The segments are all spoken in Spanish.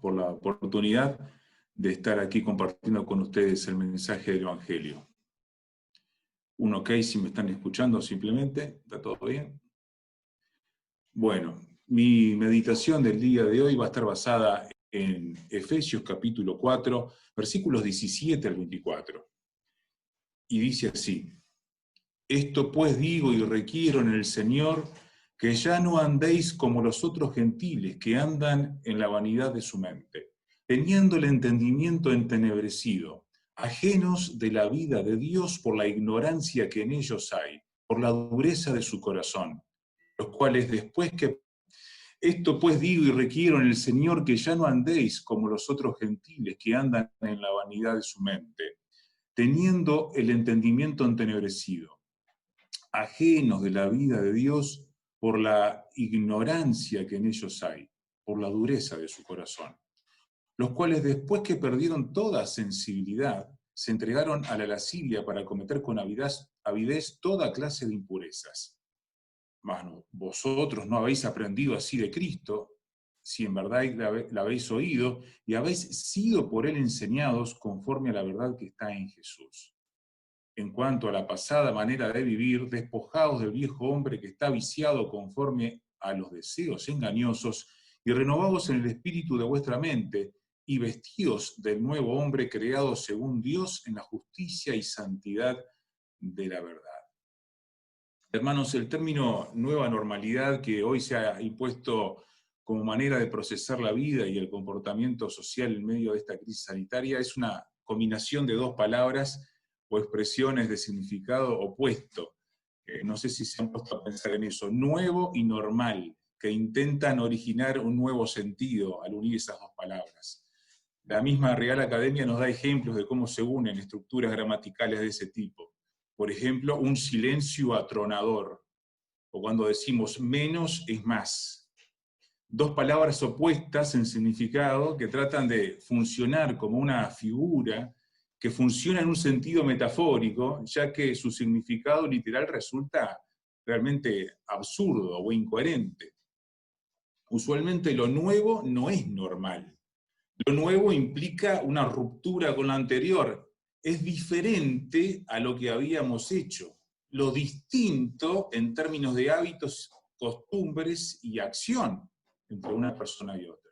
por la oportunidad de estar aquí compartiendo con ustedes el mensaje del Evangelio. Un ok si me están escuchando simplemente, ¿está todo bien? Bueno, mi meditación del día de hoy va a estar basada en Efesios capítulo 4, versículos 17 al 24. Y dice así: Esto pues digo y requiero en el Señor, que ya no andéis como los otros gentiles que andan en la vanidad de su mente, teniendo el entendimiento entenebrecido, ajenos de la vida de Dios por la ignorancia que en ellos hay, por la dureza de su corazón, los cuales después que... Esto pues digo y requiero en el Señor, que ya no andéis como los otros gentiles que andan en la vanidad de su mente, teniendo el entendimiento entenebrecido, ajenos de la vida de Dios por la ignorancia que en ellos hay, por la dureza de su corazón, los cuales después que perdieron toda sensibilidad, se entregaron a la lascivia para cometer con avidez toda clase de impurezas. Mas vosotros no habéis aprendido así de Cristo, si en verdad la habéis oído y habéis sido por él enseñados conforme a la verdad que está en Jesús. En cuanto a la pasada manera de vivir, despojaos del viejo hombre que está viciado conforme a los deseos engañosos, y renovaos en el espíritu de vuestra mente, y vestíos del nuevo hombre creado según Dios en la justicia y santidad de la verdad. Hermanos, el término nueva normalidad que hoy se ha impuesto como manera de procesar la vida y el comportamiento social en medio de esta crisis sanitaria es una combinación de dos palabras o expresiones de significado opuesto. No sé si se han puesto a pensar en eso. Nuevo y normal, que intentan originar un nuevo sentido al unir esas dos palabras. La misma Real Academia nos da ejemplos de cómo se unen estructuras gramaticales de ese tipo. Por ejemplo, un silencio atronador, o cuando decimos menos es más. Dos palabras opuestas en significado que tratan de funcionar como una figura que funciona en un sentido metafórico, ya que su significado literal resulta realmente absurdo o incoherente. Usualmente lo nuevo no es normal. Lo nuevo implica una ruptura con lo anterior. Es diferente a lo que habíamos hecho. Lo distinto en términos de hábitos, costumbres y acción entre una persona y otra.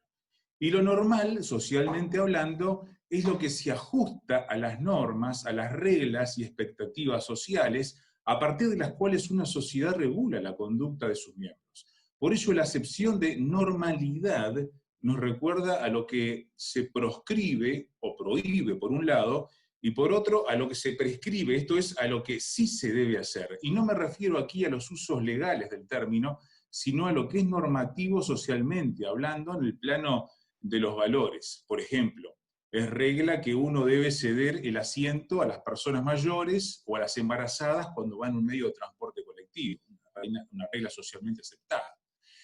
Y lo normal, socialmente hablando, es lo que se ajusta a las normas, a las reglas y expectativas sociales, a partir de las cuales una sociedad regula la conducta de sus miembros. Por ello, la acepción de normalidad nos recuerda a lo que se proscribe o prohíbe, por un lado, y por otro, a lo que se prescribe, esto es, a lo que sí se debe hacer. Y no me refiero aquí a los usos legales del término, sino a lo que es normativo socialmente, hablando en el plano de los valores. Por ejemplo, es regla que uno debe ceder el asiento a las personas mayores o a las embarazadas cuando van en un medio de transporte colectivo, una regla socialmente aceptada.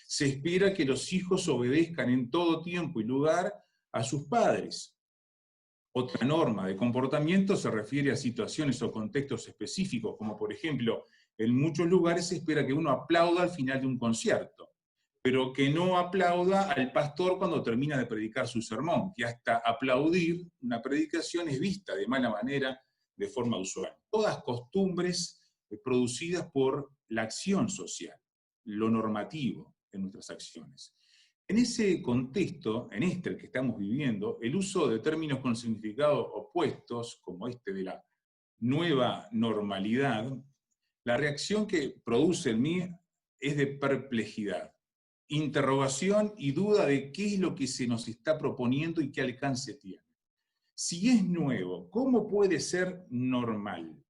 Se espera que los hijos obedezcan en todo tiempo y lugar a sus padres. Otra norma de comportamiento se refiere a situaciones o contextos específicos, como por ejemplo, en muchos lugares se espera que uno aplauda al final de un concierto, pero que no aplauda al pastor cuando termina de predicar su sermón, que hasta aplaudir una predicación es vista de mala manera de forma usual. Todas costumbres producidas por la acción social, lo normativo en nuestras acciones. En ese contexto, en este el que estamos viviendo, el uso de términos con significados opuestos, como este de la nueva normalidad, la reacción que produce en mí es de perplejidad, interrogación y duda de qué es lo que se nos está proponiendo y qué alcance tiene. Si es nuevo, ¿cómo puede ser normal?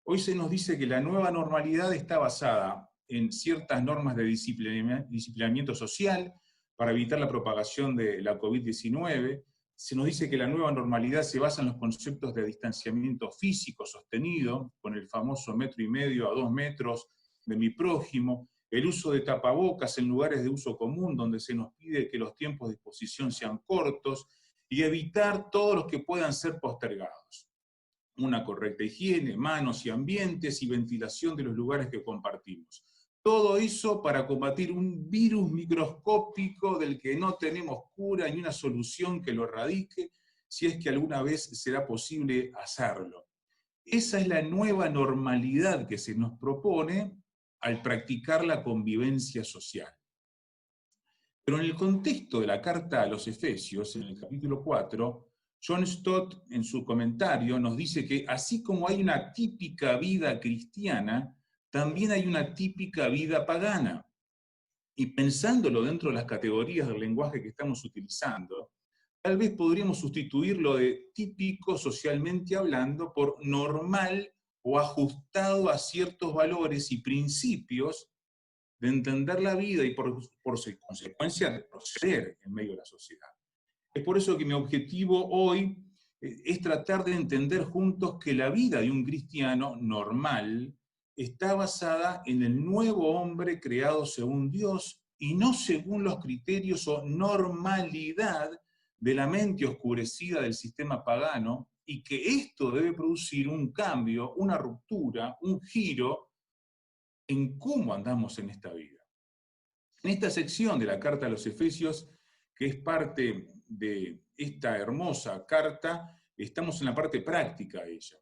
Hoy se nos dice que la nueva normalidad está basada en ciertas normas de disciplinamiento social para evitar la propagación de la COVID-19. Se nos dice que la nueva normalidad se basa en los conceptos de distanciamiento físico sostenido, con el famoso 1,5 metros a 2 metros de mi prójimo, el uso de tapabocas en lugares de uso común donde se nos pide que los tiempos de exposición sean cortos, y evitar todos los que puedan ser postergados. Una correcta higiene, manos y ambientes y ventilación de los lugares que compartimos. Todo eso para combatir un virus microscópico del que no tenemos cura ni una solución que lo erradique, si es que alguna vez será posible hacerlo. Esa es la nueva normalidad que se nos propone al practicar la convivencia social. Pero en el contexto de la carta a los Efesios, en el capítulo 4, John Stott, en su comentario, nos dice que así como hay una típica vida cristiana, también hay una típica vida pagana. Y pensándolo dentro de las categorías del lenguaje que estamos utilizando, tal vez podríamos sustituirlo de típico socialmente hablando por normal o ajustado a ciertos valores y principios de entender la vida y por consecuencia de proceder en medio de la sociedad. Es por eso que mi objetivo hoy es tratar de entender juntos que la vida de un cristiano normal está basada en el nuevo hombre creado según Dios y no según los criterios o normalidad de la mente oscurecida del sistema pagano, y que esto debe producir un cambio, una ruptura, un giro en cómo andamos en esta vida. En esta sección de la carta a los Efesios, que es parte de esta hermosa carta, estamos en la parte práctica de ella.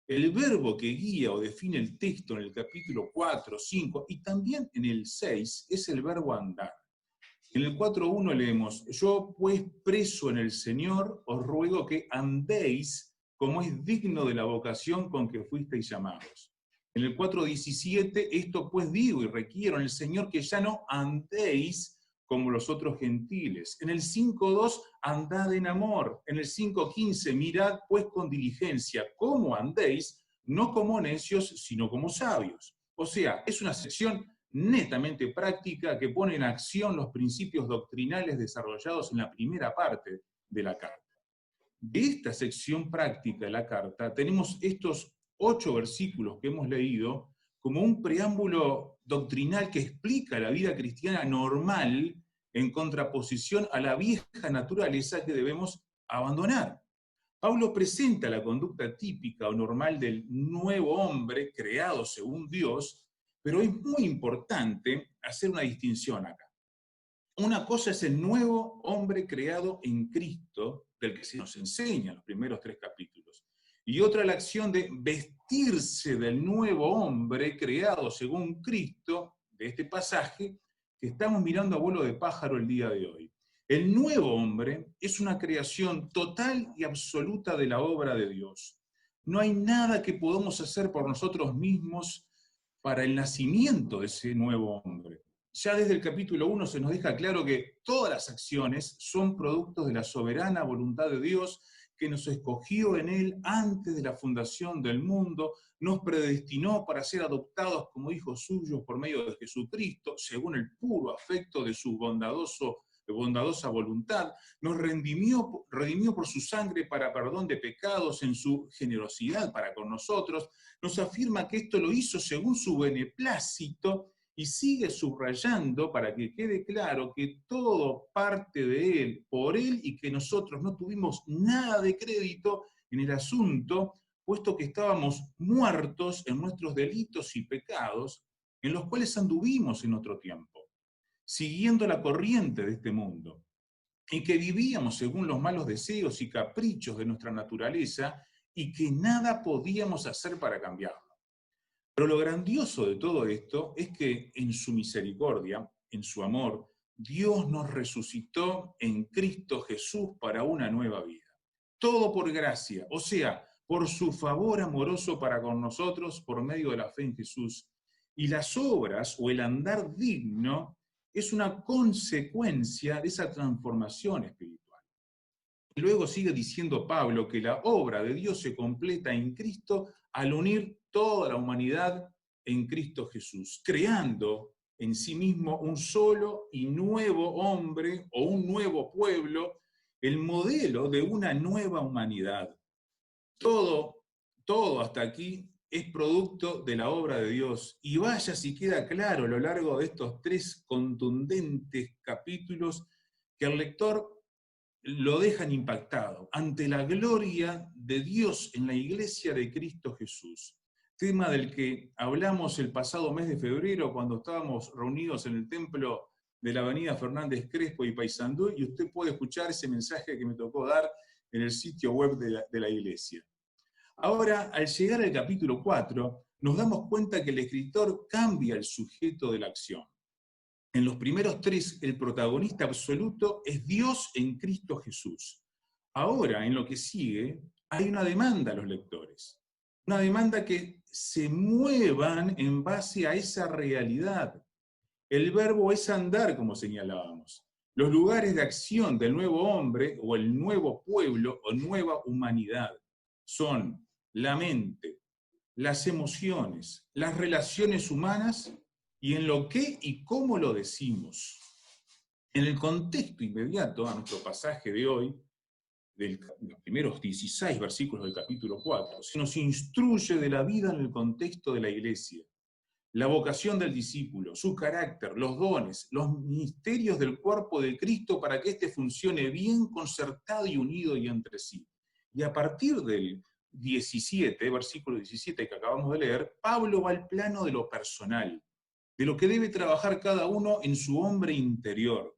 El verbo que guía o define el texto en el capítulo 4, 5 y también en el 6 es el verbo andar. En el 4.1 leemos: yo pues preso en el Señor os ruego que andéis como es digno de la vocación con que fuisteis llamados. En el 4.17, esto pues digo y requiero en el Señor que ya no andéis como los otros gentiles. En el 5.2, andad en amor. En el 5.15, mirad pues con diligencia cómo andéis, no como necios, sino como sabios. O sea, es una sección netamente práctica que pone en acción los principios doctrinales desarrollados en la primera parte de la carta. De esta sección práctica de la carta tenemos estos 8 versículos que hemos leído como un preámbulo doctrinal que explica la vida cristiana normal en contraposición a la vieja naturaleza que debemos abandonar. Pablo presenta la conducta típica o normal del nuevo hombre creado según Dios, pero es muy importante hacer una distinción acá. Una cosa es el nuevo hombre creado en Cristo, del que se nos enseña en los primeros 3 capítulos, y otra la acción de vestirse del nuevo hombre creado según Cristo, de este pasaje que estamos mirando a vuelo de pájaro el día de hoy. El nuevo hombre es una creación total y absoluta de la obra de Dios. No hay nada que podamos hacer por nosotros mismos para el nacimiento de ese nuevo hombre. Ya desde el capítulo 1 se nos deja claro que todas las acciones son productos de la soberana voluntad de Dios, que nos escogió en Él antes de la fundación del mundo, nos predestinó para ser adoptados como hijos suyos por medio de Jesucristo, según el puro afecto de su bondadosa voluntad, nos redimió por su sangre para perdón de pecados en su generosidad para con nosotros, nos afirma que esto lo hizo según su beneplácito y sigue subrayando para que quede claro que todo parte de Él, por Él, y que nosotros no tuvimos nada de crédito en el asunto, puesto que estábamos muertos en nuestros delitos y pecados, en los cuales anduvimos en otro tiempo, siguiendo la corriente de este mundo, y que vivíamos según los malos deseos y caprichos de nuestra naturaleza, y que nada podíamos hacer para cambiarlo. Pero lo grandioso de todo esto es que en su misericordia, en su amor, Dios nos resucitó en Cristo Jesús para una nueva vida. Todo por gracia, o sea, por su favor amoroso para con nosotros por medio de la fe en Jesús. Y las obras o el andar digno es una consecuencia de esa transformación espiritual. Y luego sigue diciendo Pablo que la obra de Dios se completa en Cristo al unir toda la humanidad en Cristo Jesús, creando en sí mismo un solo y nuevo hombre o un nuevo pueblo, el modelo de una nueva humanidad. Todo hasta aquí es producto de la obra de Dios. Y vaya si queda claro a lo largo de estos 3 contundentes capítulos que el lector lo dejan impactado ante la gloria de Dios en la iglesia de Cristo Jesús. tema del que hablamos el pasado mes de febrero cuando estábamos reunidos en el templo de la avenida Fernández Crespo y Paysandú, y usted puede escuchar ese mensaje que me tocó dar en el sitio web de la iglesia. Ahora, al llegar al capítulo 4, nos damos cuenta que el escritor cambia el sujeto de la acción. En los primeros 3, el protagonista absoluto es Dios en Cristo Jesús. Ahora, en lo que sigue, hay una demanda a los lectores. Una demanda que se muevan en base a esa realidad. El verbo es andar, como señalábamos. Los lugares de acción del nuevo hombre, o el nuevo pueblo, o nueva humanidad, son la mente, las emociones, las relaciones humanas, y en lo que y cómo lo decimos. En el contexto inmediato a nuestro pasaje de hoy, de los primeros 16 versículos del capítulo 4, se nos instruye de la vida en el contexto de la iglesia, la vocación del discípulo, su carácter, los dones, los ministerios del cuerpo de Cristo para que éste funcione bien, concertado y unido y entre sí. Y a partir del 17, versículo 17 que acabamos de leer, Pablo va al plano de lo personal, de lo que debe trabajar cada uno en su hombre interior.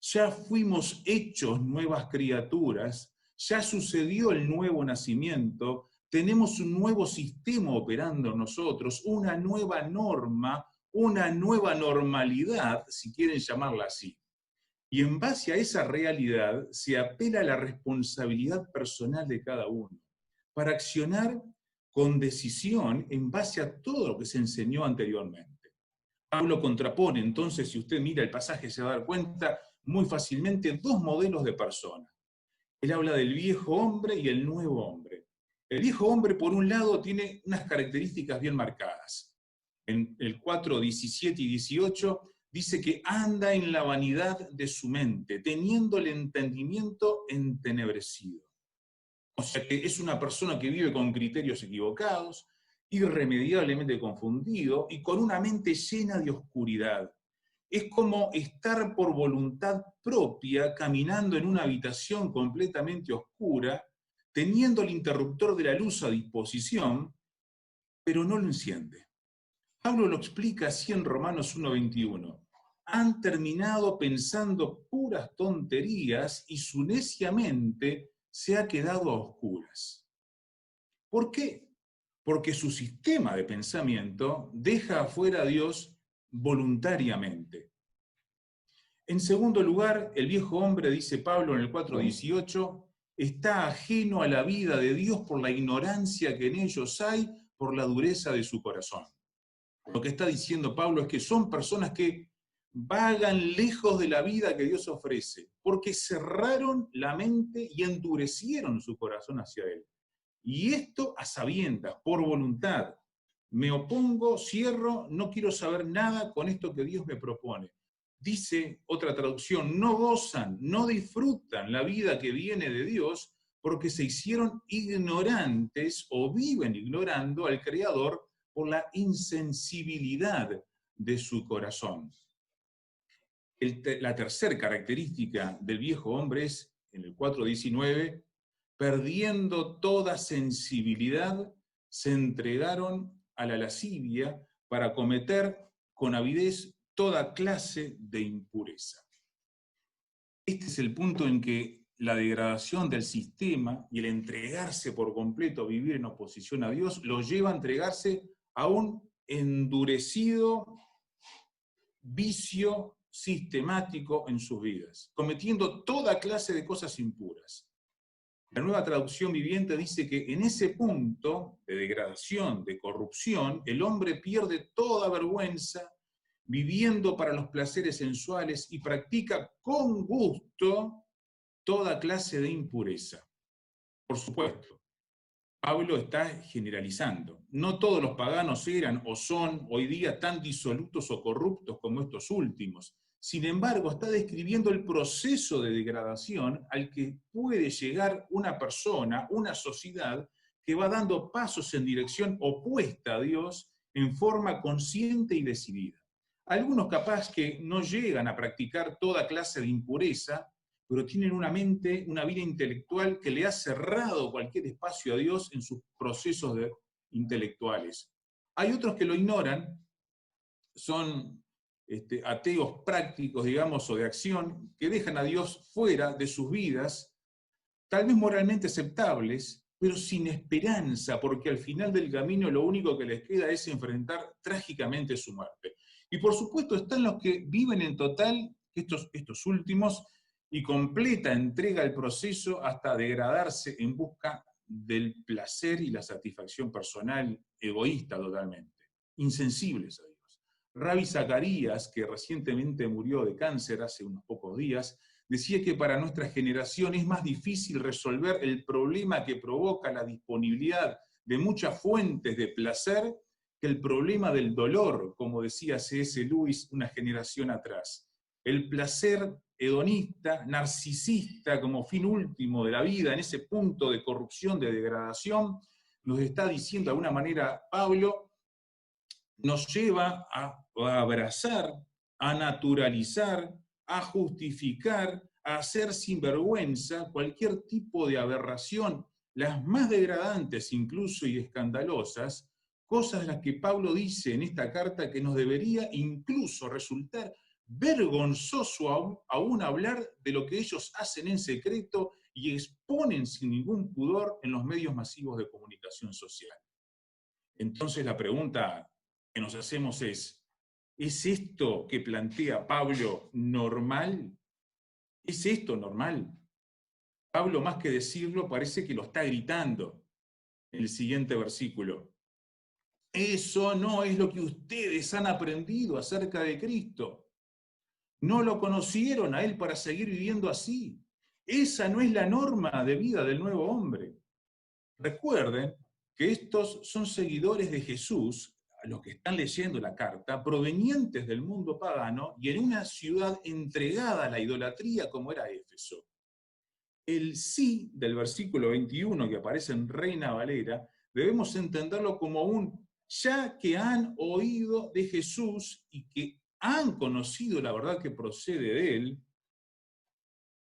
Ya fuimos hechos nuevas criaturas, ya sucedió el nuevo nacimiento, tenemos un nuevo sistema operando en nosotros, una nueva norma, una nueva normalidad, si quieren llamarla así. Y en base a esa realidad se apela a la responsabilidad personal de cada uno, para accionar con decisión en base a todo lo que se enseñó anteriormente. Pablo contrapone, entonces, si usted mira el pasaje se va a dar cuenta muy fácilmente, 2 modelos de persona. Él habla del viejo hombre y el nuevo hombre. El viejo hombre, por un lado, tiene unas características bien marcadas. En el 4, 17 y 18 dice que anda en la vanidad de su mente, teniendo el entendimiento entenebrecido. O sea que es una persona que vive con criterios equivocados, irremediablemente confundido y con una mente llena de oscuridad. Es como estar por voluntad propia caminando en una habitación completamente oscura, teniendo el interruptor de la luz a disposición, pero no lo enciende. Pablo lo explica así en Romanos 1:21. Han terminado pensando puras tonterías y su necia mente se ha quedado a oscuras. ¿Por qué? Porque su sistema de pensamiento deja afuera a Dios voluntariamente. En segundo lugar, el viejo hombre, dice Pablo en el 4:18, está ajeno a la vida de Dios por la ignorancia que en ellos hay, por la dureza de su corazón. Lo que está diciendo Pablo es que son personas que vagan lejos de la vida que Dios ofrece, porque cerraron la mente y endurecieron su corazón hacia Él. Y esto a sabiendas, por voluntad. Me opongo, cierro, no quiero saber nada con esto que Dios me propone. Dice otra traducción, no gozan, no disfrutan la vida que viene de Dios porque se hicieron ignorantes o viven ignorando al Creador por la insensibilidad de su corazón. La tercera característica del viejo hombre es, en el 4:19, perdiendo toda sensibilidad, se entregaron a la lascivia para cometer con avidez toda clase de impureza. Este es el punto en que la degradación del sistema y el entregarse por completo a vivir en oposición a Dios lo lleva a entregarse a un endurecido vicio sistemático en sus vidas, cometiendo toda clase de cosas impuras. La Nueva Traducción Viviente dice que en ese punto de degradación, de corrupción, el hombre pierde toda vergüenza, viviendo para los placeres sensuales y practica con gusto toda clase de impureza. Por supuesto, Pablo está generalizando. No todos los paganos eran o son hoy día tan disolutos o corruptos como estos últimos. Sin embargo, está describiendo el proceso de degradación al que puede llegar una persona, una sociedad, que va dando pasos en dirección opuesta a Dios en forma consciente y decidida. Algunos capaz que no llegan a practicar toda clase de impureza, pero tienen una mente, una vida intelectual que le ha cerrado cualquier espacio a Dios en sus procesos intelectuales. Hay otros que lo ignoran, son ateos prácticos, digamos, o de acción, que dejan a Dios fuera de sus vidas, tal vez moralmente aceptables, pero sin esperanza, porque al final del camino lo único que les queda es enfrentar trágicamente su muerte. Y por supuesto están los que viven en total, estos últimos, y completa entrega al proceso hasta degradarse en busca del placer y la satisfacción personal, egoísta totalmente, insensibles a Dios. Rabbi Zacarías, que recientemente murió de cáncer hace unos pocos días, decía que para nuestra generación es más difícil resolver el problema que provoca la disponibilidad de muchas fuentes de placer que el problema del dolor, como decía C.S. Lewis una generación atrás. El placer hedonista, narcisista, como fin último de la vida, en ese punto de corrupción, de degradación, nos está diciendo de alguna manera Pablo, nos lleva a abrazar, a naturalizar, a justificar, a hacer sinvergüenza cualquier tipo de aberración, las más degradantes incluso y escandalosas, cosas las que Pablo dice en esta carta que nos debería incluso resultar vergonzoso aún hablar de lo que ellos hacen en secreto y exponen sin ningún pudor en los medios masivos de comunicación social. Entonces la pregunta que nos hacemos ¿es esto que plantea Pablo normal? ¿Es esto normal? Pablo, más que decirlo, parece que lo está gritando en el siguiente versículo. Eso no es lo que ustedes han aprendido acerca de Cristo. No lo conocieron a Él para seguir viviendo así. Esa no es la norma de vida del nuevo hombre. Recuerden que estos son seguidores de Jesús, a los que están leyendo la carta, provenientes del mundo pagano y en una ciudad entregada a la idolatría como era Éfeso. El sí del versículo 21 que aparece en Reina Valera, debemos entenderlo como un ya que han oído de Jesús y que han conocido la verdad que procede de él.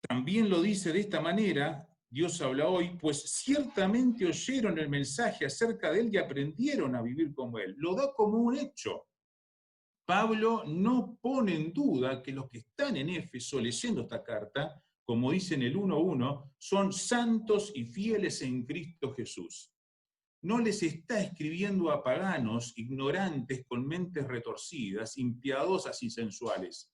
También lo dice de esta manera, Dios habla hoy, pues ciertamente oyeron el mensaje acerca de él y aprendieron a vivir como él. Lo da como un hecho. Pablo no pone en duda que los que están en Éfeso leyendo esta carta, como dice en el 1:1, son santos y fieles en Cristo Jesús. No les está escribiendo a paganos, ignorantes, con mentes retorcidas, impiadosas y sensuales.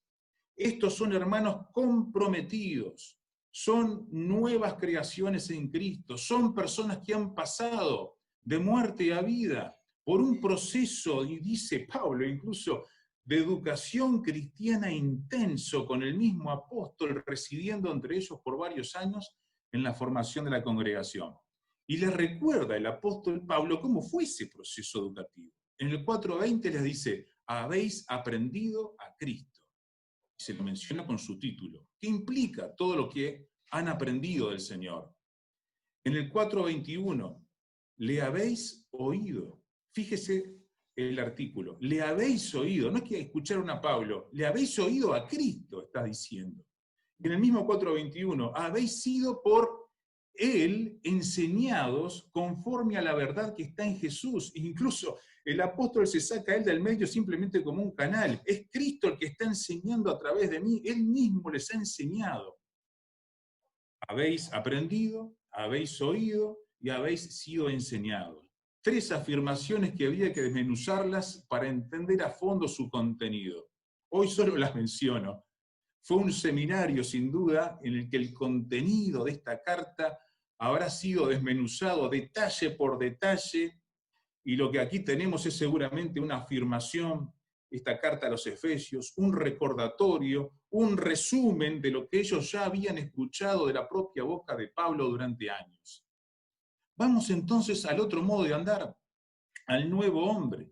Estos son hermanos comprometidos, son nuevas creaciones en Cristo, son personas que han pasado de muerte a vida por un proceso, y dice Pablo incluso, de educación cristiana intenso con el mismo apóstol residiendo entre ellos por varios años en la formación de la congregación. Y les recuerda el apóstol Pablo cómo fue ese proceso educativo. En el 4:20 les dice, habéis aprendido a Cristo. Se lo menciona con su título. ¿Qué implica todo lo que han aprendido del Señor? En el 4:21, le habéis oído. Fíjese el artículo. Le habéis oído. No es que escucharon a Pablo. Le habéis oído a Cristo, está diciendo. En el mismo 4:21, habéis sido por Él enseñados conforme a la verdad que está en Jesús. Incluso el apóstol se saca a él del medio simplemente como un canal. Es Cristo el que está enseñando a través de mí. Él mismo les ha enseñado. Habéis aprendido, habéis oído y habéis sido enseñados. 3 afirmaciones que había que desmenuzarlas para entender a fondo su contenido. Hoy solo las menciono. Fue un seminario, sin duda, en el que el contenido de esta carta habrá sido desmenuzado detalle por detalle, y lo que aquí tenemos es seguramente una afirmación, esta carta a los Efesios, un recordatorio, un resumen de lo que ellos ya habían escuchado de la propia boca de Pablo durante años. Vamos entonces al otro modo de andar, al nuevo hombre.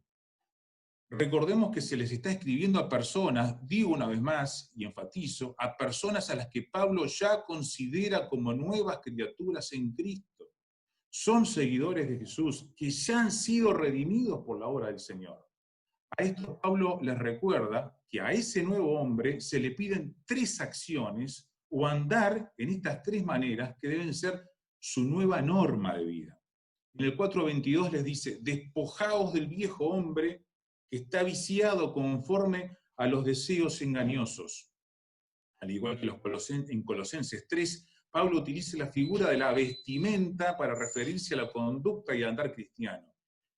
Recordemos que se les está escribiendo a personas, digo una vez más y enfatizo, a personas a las que Pablo ya considera como nuevas criaturas en Cristo. Son seguidores de Jesús que ya han sido redimidos por la obra del Señor. A esto Pablo les recuerda que a ese nuevo hombre se le piden 3 acciones o andar en estas 3 maneras que deben ser su nueva norma de vida. En el 4:22 les dice, despojaos del viejo hombre que está viciado conforme a los deseos engañosos. Al igual que en Colosenses 3, Pablo utiliza la figura de la vestimenta para referirse a la conducta y al andar cristiano.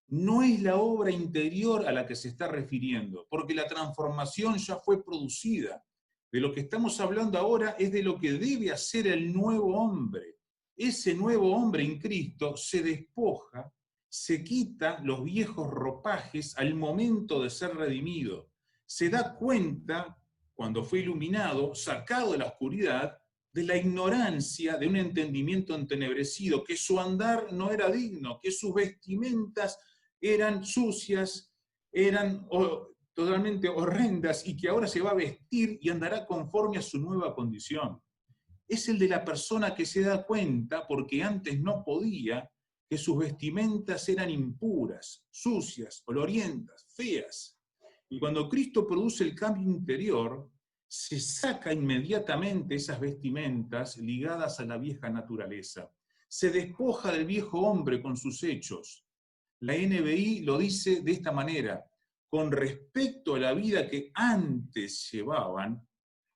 No es la obra interior a la que se está refiriendo, porque la transformación ya fue producida. De lo que estamos hablando ahora es de lo que debe hacer el nuevo hombre. Ese nuevo hombre en Cristo se despoja, se quita los viejos ropajes al momento de ser redimido. Se da cuenta, cuando fue iluminado, sacado de la oscuridad, de la ignorancia, de un entendimiento entenebrecido, que su andar no era digno, que sus vestimentas eran sucias, eran totalmente horrendas, y que ahora se va a vestir y andará conforme a su nueva condición. Es el de la persona que se da cuenta, porque antes no podía, que sus vestimentas eran impuras, sucias, olorientas, feas. Y cuando Cristo produce el cambio interior, se saca inmediatamente esas vestimentas ligadas a la vieja naturaleza. Se despoja del viejo hombre con sus hechos. La NBI lo dice de esta manera: con respecto a la vida que antes llevaban,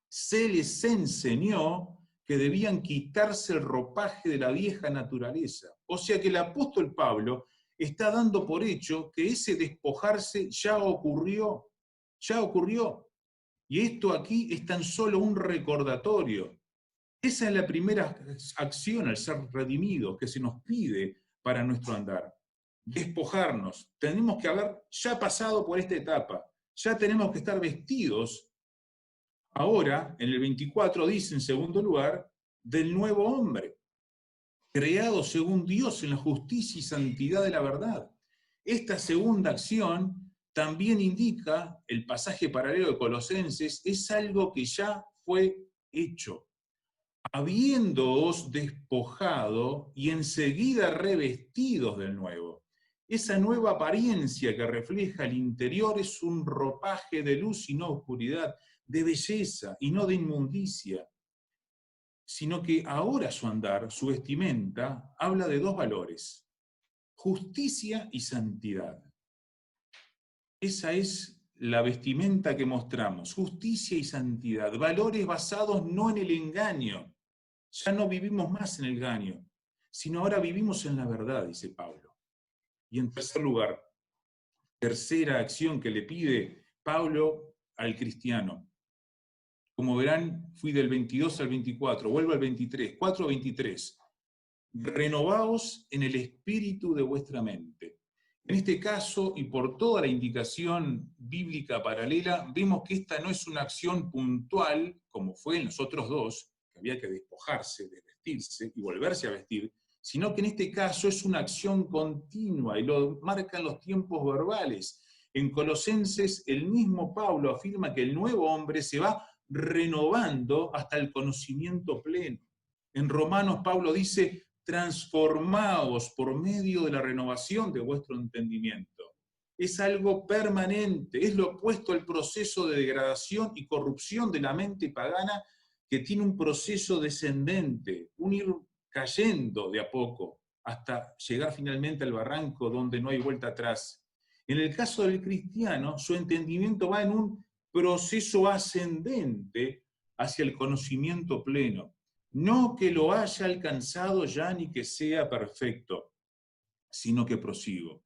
se les enseñó que debían quitarse el ropaje de la vieja naturaleza. O sea que el apóstol Pablo está dando por hecho que ese despojarse ya ocurrió. Y esto aquí es tan solo un recordatorio. Esa es la primera acción al ser redimidos que se nos pide para nuestro andar. Despojarnos. Tenemos que haber ya pasado por esta etapa. Ya tenemos que estar vestidos. Ahora, en el 24 dice, en segundo lugar, del nuevo hombre, creado según Dios en la justicia y santidad de la verdad. Esta segunda acción también indica, el pasaje paralelo de Colosenses, es algo que ya fue hecho. Habiéndoos despojado y enseguida revestidos del nuevo. Esa nueva apariencia que refleja el interior es un ropaje de luz y no oscuridad, de belleza y no de inmundicia, sino que ahora su andar, su vestimenta, habla de dos valores: justicia y santidad. Esa es la vestimenta que mostramos, justicia y santidad, valores basados no en el engaño. Ya no vivimos más en el engaño, sino ahora vivimos en la verdad, dice Pablo. Y en tercer lugar, tercera acción que le pide Pablo al cristiano. Como verán, fui del 22 al 24, vuelvo al 23, 4:23. Renovaos en el espíritu de vuestra mente. En este caso, y por toda la indicación bíblica paralela, vemos que esta no es una acción puntual, como fue en los otros dos, que había que despojarse, de vestirse y volverse a vestir, sino que en este caso es una acción continua, y lo marcan los tiempos verbales. En Colosenses, el mismo Pablo afirma que el nuevo hombre se va renovando hasta el conocimiento pleno. En Romanos, Pablo dice: transformaos por medio de la renovación de vuestro entendimiento. Es algo permanente, es lo opuesto al proceso de degradación y corrupción de la mente pagana, que tiene un proceso descendente, un ir cayendo de a poco, hasta llegar finalmente al barranco donde no hay vuelta atrás. En el caso del cristiano, su entendimiento va en un proceso ascendente hacia el conocimiento pleno. No que lo haya alcanzado ya ni que sea perfecto, sino que prosigo.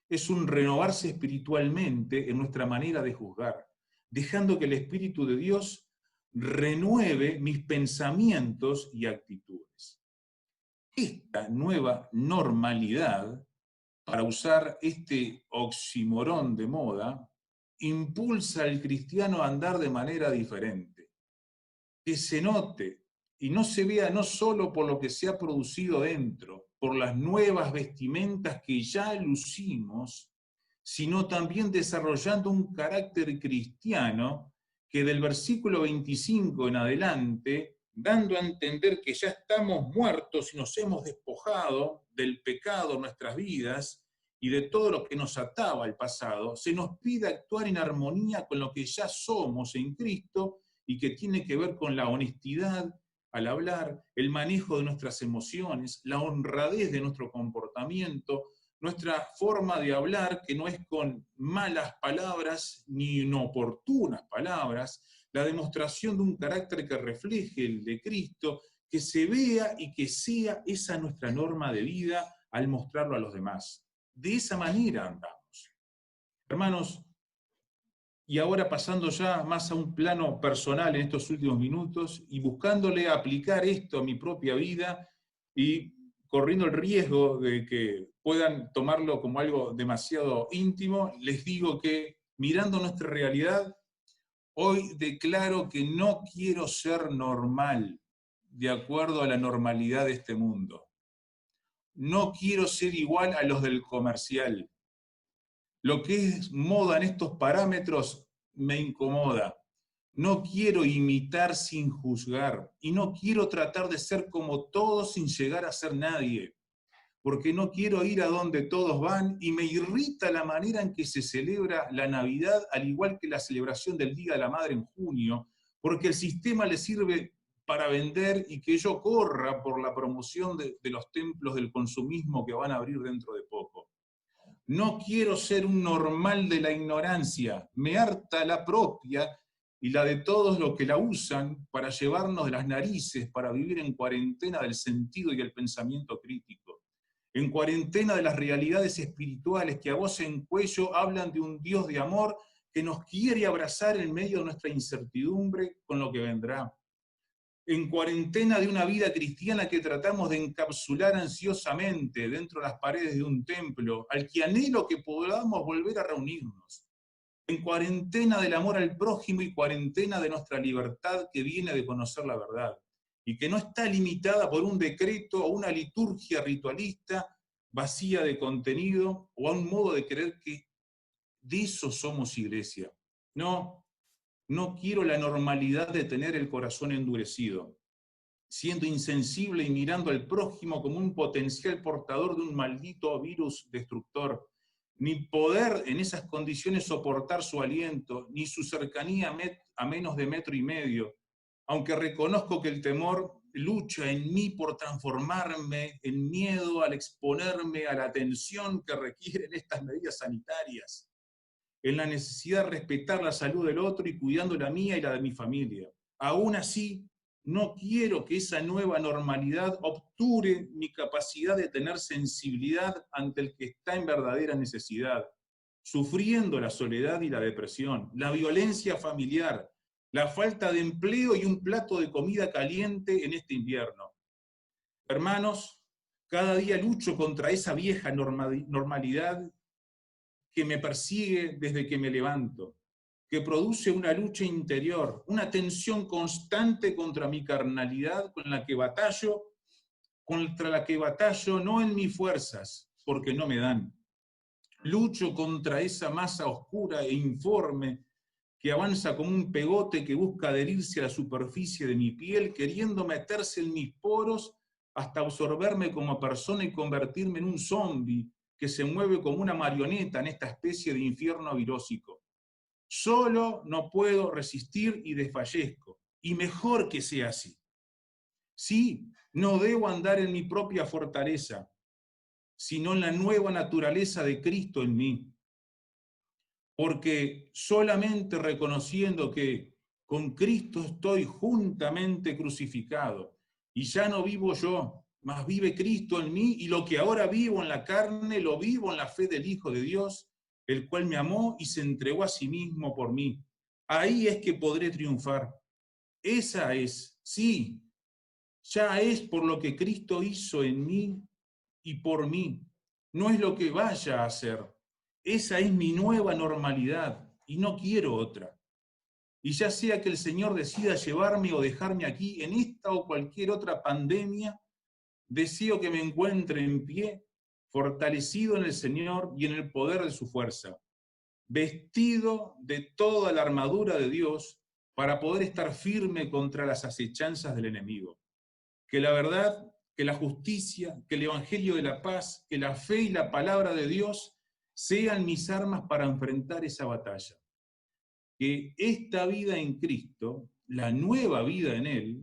Es un renovarse espiritualmente en nuestra manera de juzgar, dejando que el Espíritu de Dios renueve mis pensamientos y actitudes. Esta nueva normalidad, para usar este oxímoron de moda, impulsa al cristiano a andar de manera diferente. Que se note y no se vea no solo por lo que se ha producido dentro, por las nuevas vestimentas que ya lucimos, sino también desarrollando un carácter cristiano que del versículo 25 en adelante, dando a entender que ya estamos muertos y nos hemos despojado del pecado en nuestras vidas y de todo lo que nos ataba al pasado, se nos pide actuar en armonía con lo que ya somos en Cristo, y que tiene que ver con la honestidad al hablar, el manejo de nuestras emociones, la honradez de nuestro comportamiento, nuestra forma de hablar, que no es con malas palabras ni inoportunas palabras, la demostración de un carácter que refleje el de Cristo, que se vea y que sea esa nuestra norma de vida al mostrarlo a los demás. De esa manera andamos. Hermanos, y ahora pasando ya más a un plano personal en estos últimos minutos y buscándole aplicar esto a mi propia vida y corriendo el riesgo de que puedan tomarlo como algo demasiado íntimo, les digo que mirando nuestra realidad, hoy declaro que no quiero ser normal de acuerdo a la normalidad de este mundo. No quiero ser igual a los del comercial. Lo que es moda en estos parámetros me incomoda. No quiero imitar sin juzgar y no quiero tratar de ser como todos sin llegar a ser nadie, porque no quiero ir a donde todos van y me irrita la manera en que se celebra la Navidad, al igual que la celebración del Día de la Madre en junio, porque el sistema le sirve para vender y que yo corra por la promoción de los templos del consumismo que van a abrir dentro de poco. No quiero ser un normal de la ignorancia, me harta la propia y la de todos los que la usan para llevarnos de las narices, para vivir en cuarentena del sentido y el pensamiento crítico, en cuarentena de las realidades espirituales que a voz en cuello hablan de un Dios de amor que nos quiere abrazar en medio de nuestra incertidumbre con lo que vendrá, en cuarentena de una vida cristiana que tratamos de encapsular ansiosamente dentro de las paredes de un templo, al que anhelo que podamos volver a reunirnos, en cuarentena del amor al prójimo y cuarentena de nuestra libertad que viene de conocer la verdad, y que no está limitada por un decreto o una liturgia ritualista vacía de contenido o a un modo de creer que de eso somos iglesia. No, no quiero la normalidad de tener el corazón endurecido, siendo insensible y mirando al prójimo como un potencial portador de un maldito virus destructor, ni poder en esas condiciones soportar su aliento, ni su cercanía a menos de 1,5 metros, aunque reconozco que el temor lucha en mí por transformarme en miedo al exponerme a la tensión que requieren estas medidas sanitarias, en la necesidad de respetar la salud del otro y cuidando la mía y la de mi familia. Aún así, no quiero que esa nueva normalidad obture mi capacidad de tener sensibilidad ante el que está en verdadera necesidad, sufriendo la soledad y la depresión, la violencia familiar, la falta de empleo y un plato de comida caliente en este invierno. Hermanos, cada día lucho contra esa vieja normalidad que me persigue desde que me levanto, que produce una lucha interior, una tensión constante contra mi carnalidad contra la que batallo no en mis fuerzas, porque no me dan. Lucho contra esa masa oscura e informe que avanza como un pegote que busca adherirse a la superficie de mi piel, queriendo meterse en mis poros hasta absorberme como persona y convertirme en un zombi que se mueve como una marioneta en esta especie de infierno virósico. Solo no puedo resistir y desfallezco, y mejor que sea así. Sí, no debo andar en mi propia fortaleza, sino en la nueva naturaleza de Cristo en mí. Porque solamente reconociendo que con Cristo estoy juntamente crucificado, y ya no vivo yo, mas vive Cristo en mí, y lo que ahora vivo en la carne, lo vivo en la fe del Hijo de Dios, el cual me amó y se entregó a sí mismo por mí. Ahí es que podré triunfar. Esa es, sí, ya es por lo que Cristo hizo en mí y por mí. No es lo que vaya a hacer. Esa es mi nueva normalidad y no quiero otra. Y ya sea que el Señor decida llevarme o dejarme aquí en esta o cualquier otra pandemia, deseo que me encuentre en pie, fortalecido en el Señor y en el poder de su fuerza, vestido de toda la armadura de Dios para poder estar firme contra las acechanzas del enemigo. Que la verdad, que la justicia, que el evangelio de la paz, que la fe y la palabra de Dios sean mis armas para enfrentar esa batalla. Que esta vida en Cristo, la nueva vida en Él,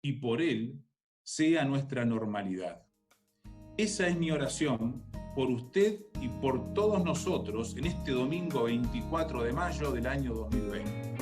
y por Él sea nuestra normalidad. Esa es mi oración por usted y por todos nosotros en este domingo 24 de mayo del año 2020.